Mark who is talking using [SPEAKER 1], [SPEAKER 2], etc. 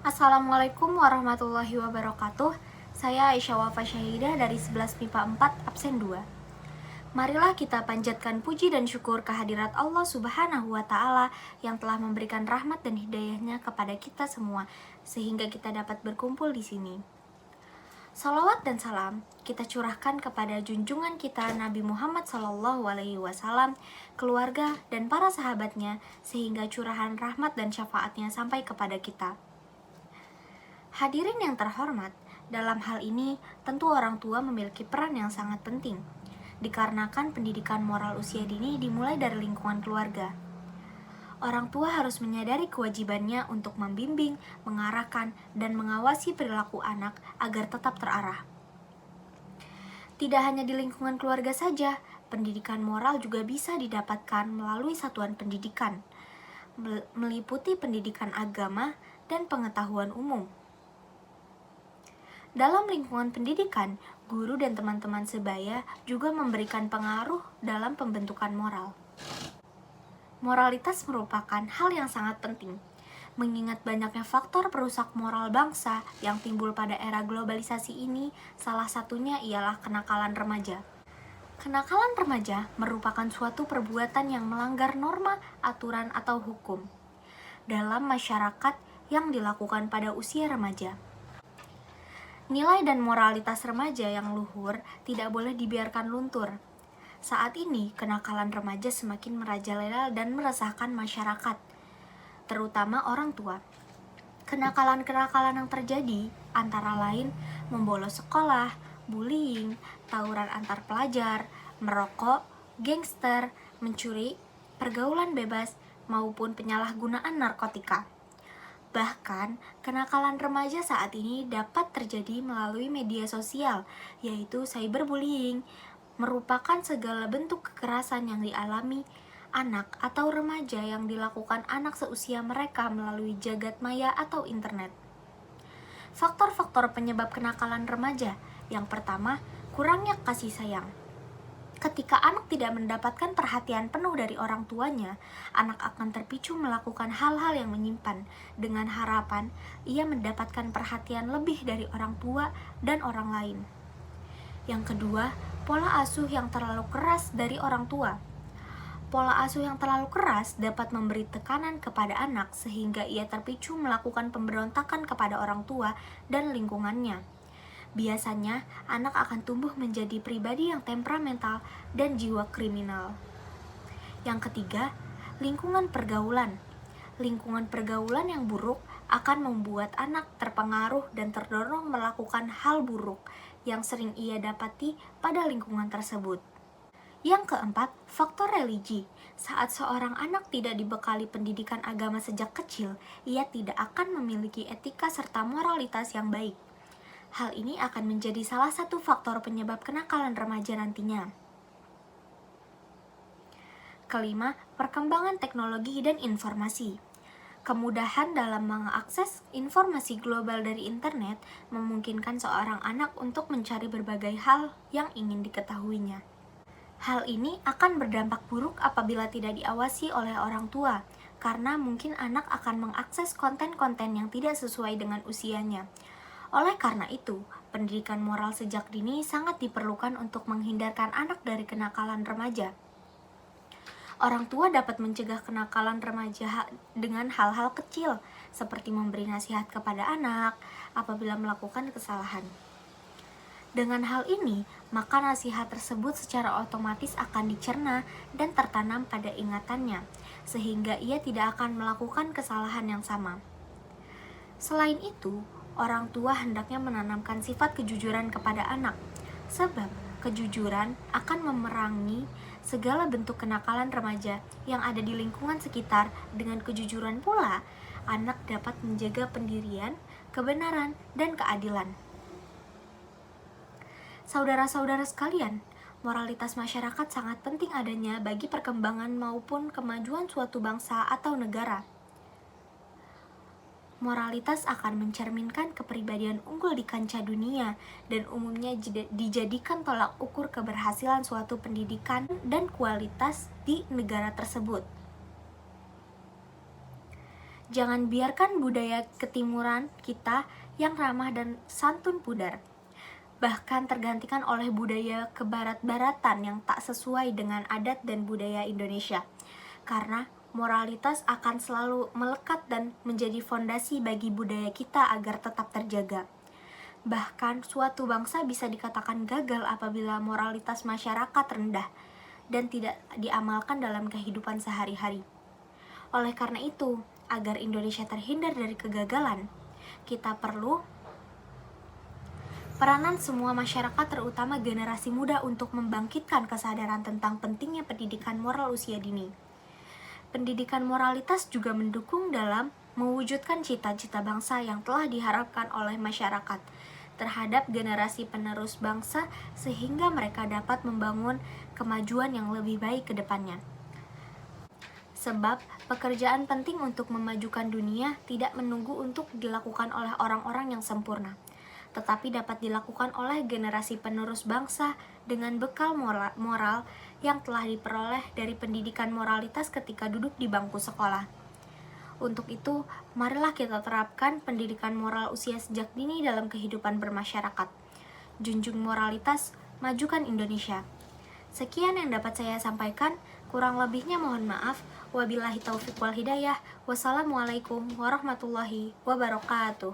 [SPEAKER 1] Assalamualaikum warahmatullahi wabarakatuh. Saya Aisyah Wafa Syahidah dari 11 MIPA 4 absen 2. Marilah kita panjatkan puji dan syukur kehadirat Allah Subhanahu wa Ta'ala yang telah memberikan rahmat dan hidayahnya kepada kita semua, sehingga kita dapat berkumpul di sini. Salawat dan salam kita curahkan kepada junjungan kita Nabi Muhammad SAW, keluarga dan para sahabatnya, sehingga curahan rahmat dan syafaatnya sampai kepada kita. Hadirin yang terhormat, dalam hal ini tentu orang tua memiliki peran yang sangat penting, dikarenakan pendidikan moral usia dini dimulai dari lingkungan keluarga. Orang tua harus menyadari kewajibannya untuk membimbing, mengarahkan, dan mengawasi perilaku anak agar tetap terarah. Tidak hanya di lingkungan keluarga saja, pendidikan moral juga bisa didapatkan melalui satuan pendidikan, meliputi pendidikan agama dan pengetahuan umum. Dalam lingkungan pendidikan, guru dan teman-teman sebaya juga memberikan pengaruh dalam pembentukan moral. Moralitas merupakan hal yang sangat penting, mengingat banyaknya faktor perusak moral bangsa yang timbul pada era globalisasi ini. Salah satunya ialah kenakalan remaja. Kenakalan remaja merupakan suatu perbuatan yang melanggar norma, aturan, atau hukum dalam masyarakat yang dilakukan pada usia remaja. Nilai dan moralitas remaja yang luhur tidak boleh dibiarkan luntur. Saat ini, kenakalan remaja semakin merajalela dan meresahkan masyarakat, terutama orang tua. Kenakalan-kenakalan yang terjadi antara lain membolos sekolah, bullying, tawuran antar pelajar, merokok, gangster, mencuri, pergaulan bebas, maupun penyalahgunaan narkotika. Bahkan, kenakalan remaja saat ini dapat terjadi melalui media sosial, yaitu cyberbullying, merupakan segala bentuk kekerasan yang dialami anak atau remaja yang dilakukan anak seusia mereka melalui jagat maya atau internet. Faktor-faktor penyebab kenakalan remaja. Yang pertama, kurangnya kasih sayang. Ketika anak tidak mendapatkan perhatian penuh dari orang tuanya, anak akan terpicu melakukan hal-hal yang menyimpan dengan harapan ia mendapatkan perhatian lebih dari orang tua dan orang lain. Yang kedua, pola asuh yang terlalu keras dari orang tua. Pola asuh yang terlalu keras dapat memberi tekanan kepada anak sehingga ia terpicu melakukan pemberontakan kepada orang tua dan lingkungannya. Biasanya, anak akan tumbuh menjadi pribadi yang temperamental dan jiwa kriminal. Yang ketiga, lingkungan pergaulan. Lingkungan pergaulan yang buruk akan membuat anak terpengaruh dan terdorong melakukan hal buruk yang sering ia dapati pada lingkungan tersebut. Yang keempat, faktor religi. Saat seorang anak tidak dibekali pendidikan agama sejak kecil, ia tidak akan memiliki etika serta moralitas yang baik. Hal ini akan menjadi salah satu faktor penyebab kenakalan remaja nantinya. Kelima, perkembangan teknologi dan informasi. Kemudahan dalam mengakses informasi global dari internet memungkinkan seorang anak untuk mencari berbagai hal yang ingin diketahuinya. Hal ini akan berdampak buruk apabila tidak diawasi oleh orang tua, karena mungkin anak akan mengakses konten-konten yang tidak sesuai dengan usianya. Oleh karena itu, pendidikan moral sejak dini sangat diperlukan untuk menghindarkan anak dari kenakalan remaja. Orang tua dapat mencegah kenakalan remaja dengan hal-hal kecil, seperti memberi nasihat kepada anak apabila melakukan kesalahan. Dengan hal ini, maka nasihat tersebut secara otomatis akan dicerna dan tertanam pada ingatannya, sehingga ia tidak akan melakukan kesalahan yang sama. Selain itu, orang tua hendaknya menanamkan sifat kejujuran kepada anak, sebab kejujuran akan memerangi segala bentuk kenakalan remaja yang ada di lingkungan sekitar. Dengan kejujuran pula, anak dapat menjaga pendirian, kebenaran, dan keadilan. Saudara-saudara sekalian, moralitas masyarakat sangat penting adanya bagi perkembangan maupun kemajuan suatu bangsa atau negara. Moralitas akan mencerminkan kepribadian unggul di kancah dunia dan umumnya dijadikan tolak ukur keberhasilan suatu pendidikan dan kualitas di negara tersebut. Jangan biarkan budaya ketimuran kita yang ramah dan santun pudar, bahkan tergantikan oleh budaya kebarat-baratan yang tak sesuai dengan adat dan budaya Indonesia. Karena moralitas akan selalu melekat dan menjadi fondasi bagi budaya kita agar tetap terjaga. Bahkan suatu bangsa bisa dikatakan gagal apabila moralitas masyarakat rendah dan tidak diamalkan dalam kehidupan sehari-hari. Oleh karena itu, agar Indonesia terhindar dari kegagalan, kita perlu peranan semua masyarakat, terutama generasi muda, untuk membangkitkan kesadaran tentang pentingnya pendidikan moral usia dini. Pendidikan moralitas juga mendukung dalam mewujudkan cita-cita bangsa yang telah diharapkan oleh masyarakat terhadap generasi penerus bangsa, sehingga mereka dapat membangun kemajuan yang lebih baik ke depannya. Sebab pekerjaan penting untuk memajukan dunia tidak menunggu untuk dilakukan oleh orang-orang yang sempurna, tetapi dapat dilakukan oleh generasi penerus bangsa dengan bekal moral yang telah diperoleh dari pendidikan moralitas ketika duduk di bangku sekolah. Untuk itu, marilah kita terapkan pendidikan moral usia sejak dini dalam kehidupan bermasyarakat. Junjung moralitas, majukan Indonesia. Sekian yang dapat saya sampaikan, kurang lebihnya mohon maaf. Wabillahi taufiq wal hidayah. Wassalamualaikum warahmatullahi wabarakatuh.